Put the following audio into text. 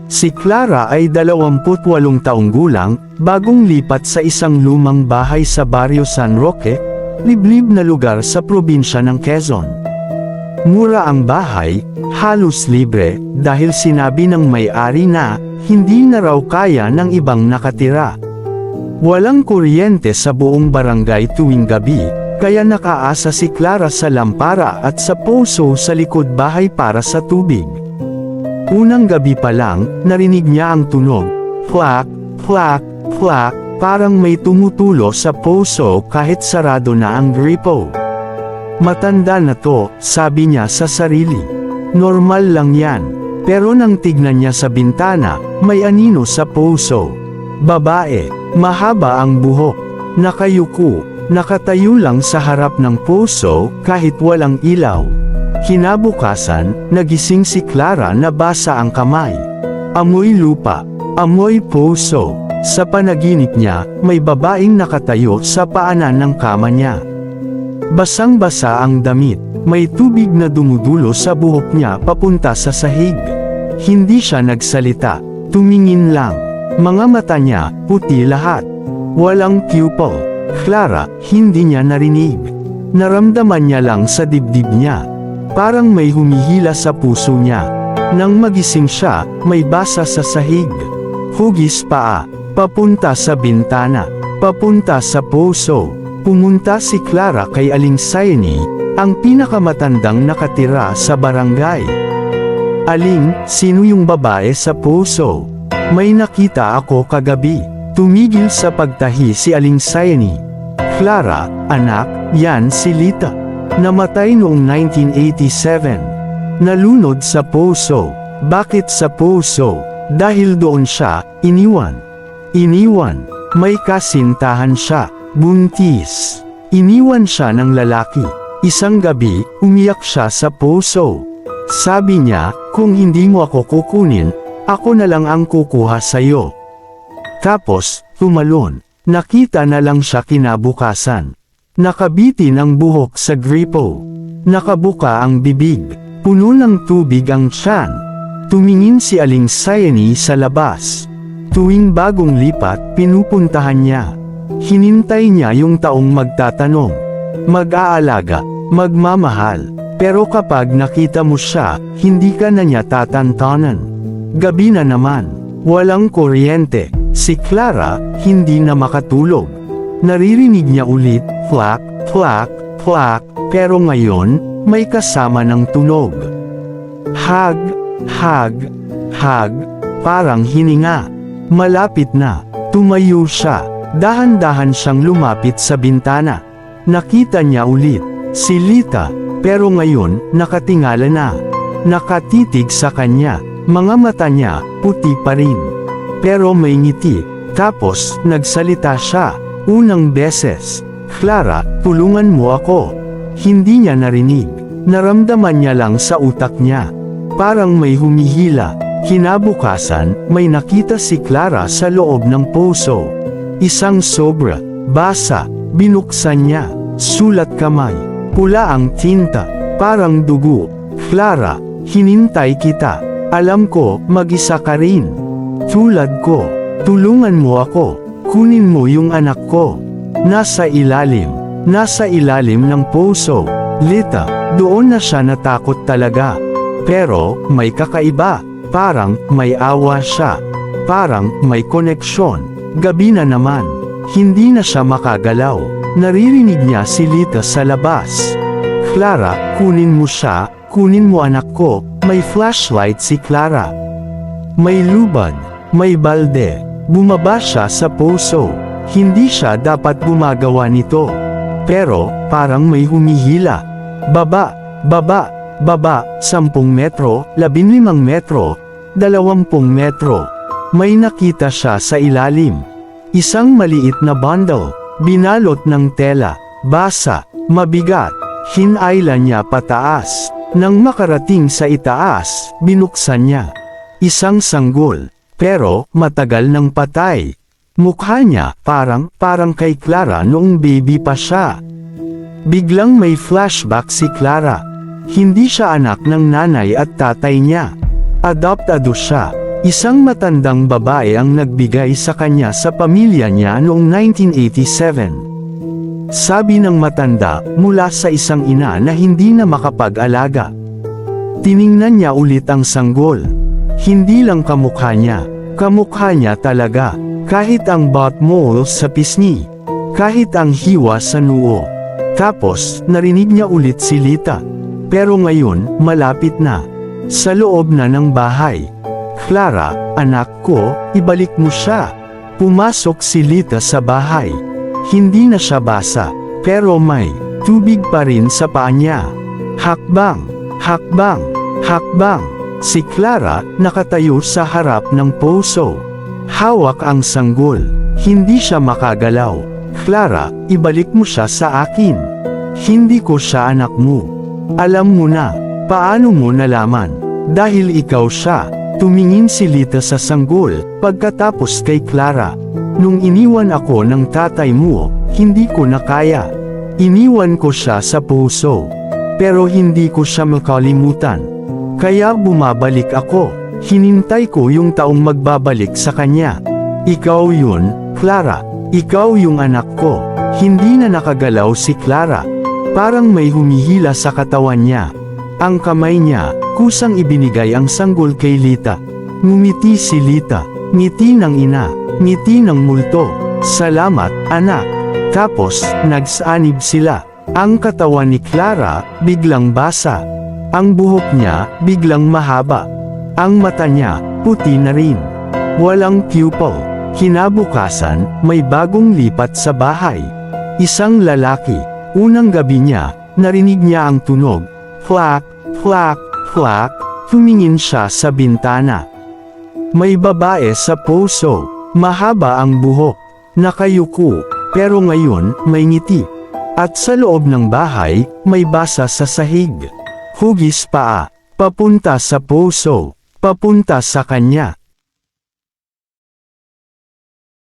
Si Clara ay 28 taong gulang, bagong lipat sa isang lumang bahay sa Barrio San Roque, liblib na lugar sa probinsya ng Quezon. Mura ang bahay, halos libre, dahil sinabi ng may-ari na, hindi na raw kaya ng ibang nakatira. Walang kuryente sa buong barangay tuwing gabi, kaya nakaasa si Clara sa lampara at sa poso sa likod bahay para sa tubig. Unang gabi pa lang, narinig niya ang tunog, flak, flak, flak, parang may tumutulo sa poso kahit sarado na ang gripo. Matanda na to, sabi niya sa sarili. Normal lang yan. Pero nang tignan niya sa bintana, may anino sa poso. Babae, mahaba ang buhok, nakayuko, nakatayo lang sa harap ng poso kahit walang ilaw. Kinabukasan, nagising si Clara na basa ang kamay. Amoy lupa, amoy poso. Sa panaginip niya, may babaeng nakatayo sa paanan ng kama niya. Basang-basa ang damit, may tubig na dumudulo sa buhok niya papunta sa sahig. Hindi siya nagsalita, tumingin lang. Mga mata niya, puti lahat. Walang pupil. Clara, hindi niya narinig. Naramdaman niya lang sa dibdib niya. Parang may humihila sa puso niya. Nang magising siya, may basa sa sahig. Hugis paa, papunta sa bintana, papunta sa poso. Pumunta si Clara kay Aling Sayani, ang pinakamatandang nakatira sa barangay. Aling, sino yung babae sa poso? May nakita ako kagabi. Tumigil sa pagtahi si Aling Sayani. Clara, anak, yan si Lita. Namatay noong 1987. Nalunod sa poso. Bakit sa poso? Dahil doon siya, iniwan. Iniwan. May kasintahan siya. Buntis. Iniwan siya ng lalaki. Isang gabi, umiyak siya sa poso. Sabi niya, kung hindi mo ako kukunin, ako na lang ang kukuha sa'yo. Tapos, tumalon. Nakita na lang siya kinabukasan. Nakabitin ang buhok sa gripo. Nakabuka ang bibig. Puno ng tubig ang tiyan. Tumingin si Aling Sayani sa labas. Tuwing bagong lipat, pinupuntahan niya. Hinintay niya yung taong magtatanong. Mag-aalaga, magmamahal. Pero kapag nakita mo siya, hindi ka na niya tatantanan. Gabi na naman. Walang kuryente. Si Clara, hindi na makatulog. Naririnig niya ulit, flak, flak, flak, pero ngayon, may kasama ng tunog. Hag, hag, hag, parang hininga. Malapit na, tumayo siya. Dahan-dahan siyang lumapit sa bintana. Nakita niya ulit, si Lita, pero ngayon, nakatingala na. Nakatitig sa kanya, mga mata niya, puti pa rin. Pero may ngiti, tapos, nagsalita siya. Unang beses, Clara, tulungan mo ako. Hindi niya narinig. Naramdaman niya lang sa utak niya. Parang may humihila. Kinabukasan, may nakita si Clara sa loob ng poso. Isang sobra, basa, binuksan niya. Sulat kamay. Pula ang tinta, parang dugo. Clara, hinintay kita. Alam ko, mag-isa ka rin. Tulad ko, tulungan mo ako. Kunin mo yung anak ko. Nasa ilalim ng poso. Lita, doon na siya natakot talaga. Pero, may kakaiba. Parang, may awa siya. Parang, may koneksyon. Gabi na naman. Hindi na siya makagalaw. Naririnig niya si Lita sa labas. Clara, kunin mo siya, kunin mo anak ko. May flashlight si Clara. May lubad, may balde. Bumaba siya sa poso. Hindi siya dapat gumagawa nito. Pero, parang may humihila. Baba, baba, baba, 10 metro, 15 metro, 20 metro. May nakita siya sa ilalim. Isang maliit na bundle, binalot ng tela, basa, mabigat. Hinayla niya pataas. Nang makarating sa itaas, binuksan niya. Isang sanggol. Pero, matagal nang patay. Mukha niya, parang kay Clara noong baby pa siya. Biglang may flashback si Clara. Hindi siya anak ng nanay at tatay niya. Adoptado siya. Isang matandang babae ang nagbigay sa kanya sa pamilya niya noong 1987. Sabi ng matanda, mula sa isang ina na hindi na makapag-alaga. Tiningnan niya ulit ang sanggol. Hindi lang kamukha niya talaga. Kahit ang butt moles sa pisngi. Kahit ang hiwa sa noo. Tapos, narinig niya ulit si Lita. Pero ngayon, malapit na. Sa loob na ng bahay. Clara, anak ko, ibalik mo siya. Pumasok si Lita sa bahay. Hindi na siya basa, pero may tubig pa rin sa paa niya. Hakbang, hakbang, hakbang. Si Clara, nakatayo sa harap ng poso. Hawak ang sanggol. Hindi siya makagalaw. Clara, ibalik mo siya sa akin. Hindi ko siya anak mo. Alam mo na. Paano mo nalaman? Dahil ikaw siya. Tumingin si Lita sa sanggol, pagkatapos kay Clara. Nung iniwan ako ng tatay mo, hindi ko na kaya. Iniwan ko siya sa puso. Pero hindi ko siya makalimutan. Kaya bumabalik ako. Hinintay ko yung taong magbabalik sa kanya. Ikaw yun, Clara. Ikaw yung anak ko. Hindi na nakagalaw si Clara. Parang may humihila sa katawan niya. Ang kamay niya, kusang ibinigay ang sanggol kay Lita. Ngumiti si Lita. Ngiti ng ina. Ngiti ng multo. Salamat, anak. Tapos, nagsanib sila. Ang katawan ni Clara, biglang basa. Ang buhok niya, biglang mahaba. Ang mata niya, puti na rin. Walang pupil. Kinabukasan, may bagong lipat sa bahay. Isang lalaki. Unang gabi niya, narinig niya ang tunog. Flak, flak, flak. Tumingin siya sa bintana. May babae sa puso. Mahaba ang buhok. Nakayuko. Pero ngayon, may ngiti. At sa loob ng bahay, may basa sa sahig. Hugis paa. Papunta sa puso. Papunta sa kanya.